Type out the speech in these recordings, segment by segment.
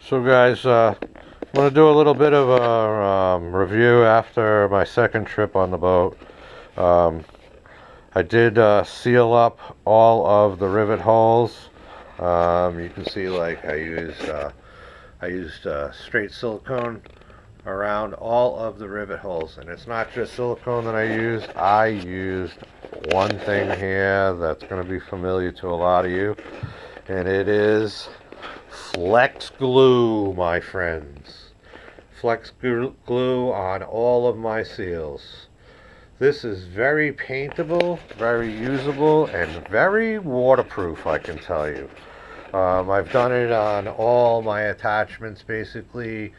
So guys, I'm going to do a little bit of a review after my second trip on the boat. Um, I did seal up all of the rivet holes. You can see like I used straight silicone around all of the rivet holes, and it's not just silicone that I used. I used one thing here that's going to be familiar to a lot of you, and it is Flex glue, my friends. Flex glue on all of my seals. This is very paintable, very usable, and very waterproof, I can tell you. I've done it on all my attachments basically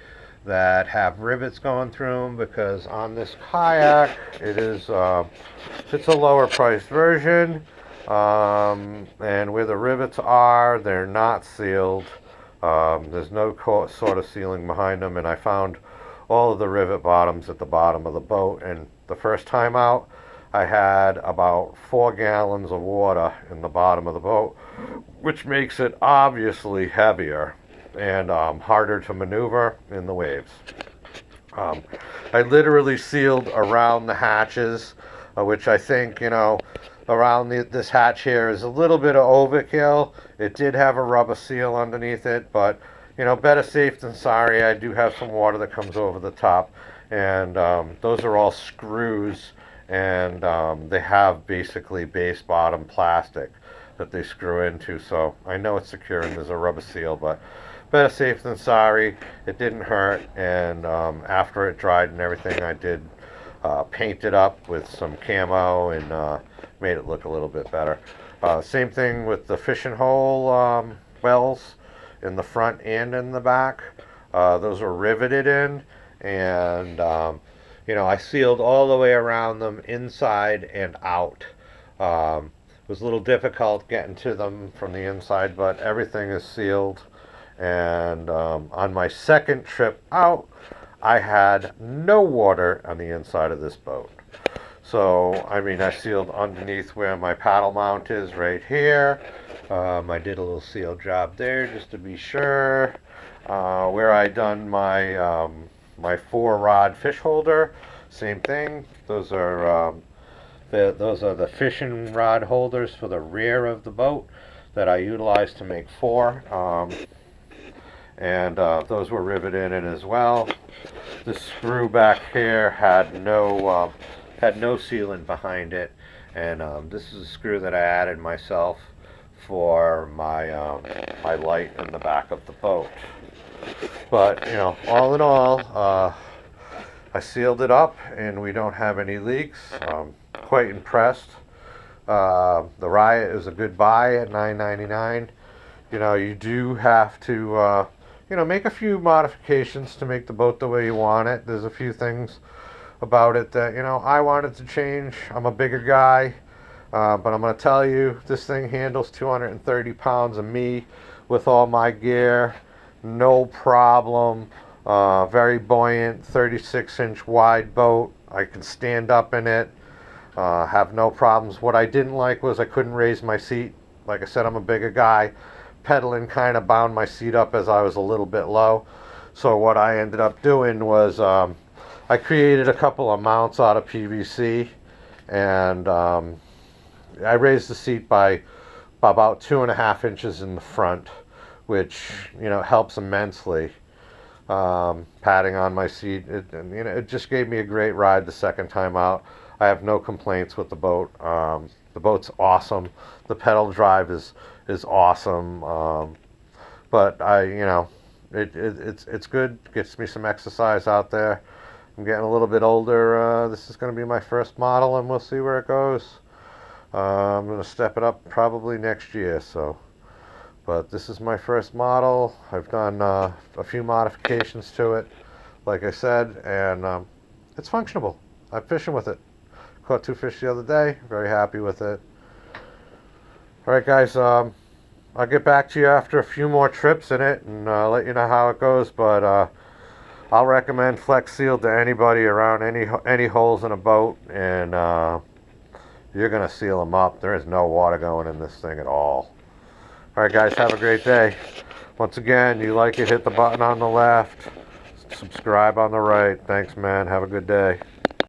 that have rivets going through them, because on this kayak it's a lower priced version, and where the rivets are, they're not sealed. There's no sort of sealing behind them, and I found all of the rivet bottoms at the bottom of the boat, and the first time out I had about 4 gallons of water in the bottom of the boat, which makes it obviously heavier and harder to maneuver in the waves. I literally sealed around the hatches, which I think, around this hatch here is a little bit of overkill. It did have a rubber seal underneath it, but better safe than sorry. I do have some water that comes over the top, and those are all screws, and they have basically base bottom plastic that they screw into, so I know it's secure and there's a rubber seal, but better safe than sorry. It didn't hurt, and after it dried and everything, I did paint it up with some camo and made it look a little bit better. Same thing with the fishing hole wells in the front and in the back. Those are riveted in, and I sealed all the way around them, inside and out. It was a little difficult getting to them from the inside, but everything is sealed. And on my second trip out, I had no water on the inside of this boat. So, I sealed underneath where my paddle mount is right here. I did a little seal job there just to be sure. Where I done my my 4-rod fish holder, same thing. Those are the fishing rod holders for the rear of the boat that I utilized to make 4. And those were riveted in as well. This screw back here had no sealant behind it, and this is a screw that I added myself for my my light in the back of the boat. But all in all, I sealed it up, and we don't have any leaks. Quite impressed. The Riot is a good buy at $9.99. You do have to make a few modifications to make the boat the way you want it. There's a few things about it that I wanted to change. I'm a bigger guy, but I'm going to tell you, this thing handles 230 pounds of me with all my gear, no problem. Very buoyant, 36-inch wide boat. I can stand up in it, have no problems. What I didn't like was I couldn't raise my seat. Like I said, I'm a bigger guy. Pedaling kind of bound my seat up as I was a little bit low. So what I ended up doing was I created a couple of mounts out of PVC, and I raised the seat by about 2.5 inches in the front, which helps immensely. Padding on my seat, it just gave me a great ride the second time out. I have no complaints with the boat. The boat's awesome. The pedal drive is awesome. But it's good. Gets me some exercise out there. I'm getting a little bit older. This is going to be my first model, and we'll see where it goes. I'm going to step it up probably next year. But this is my first model. I've done a few modifications to it, like I said, and it's functionable. I'm fishing with it. Caught 2 fish the other day. Very happy with it. Alright guys, I'll get back to you after a few more trips in it and let you know how it goes, but I'll recommend Flex Seal to anybody around any holes in a boat, and you're going to seal them up. There is no water going in this thing at all. Alright guys, have a great day. Once again, you like it, hit the button on the left. Subscribe on the right. Thanks, man. Have a good day.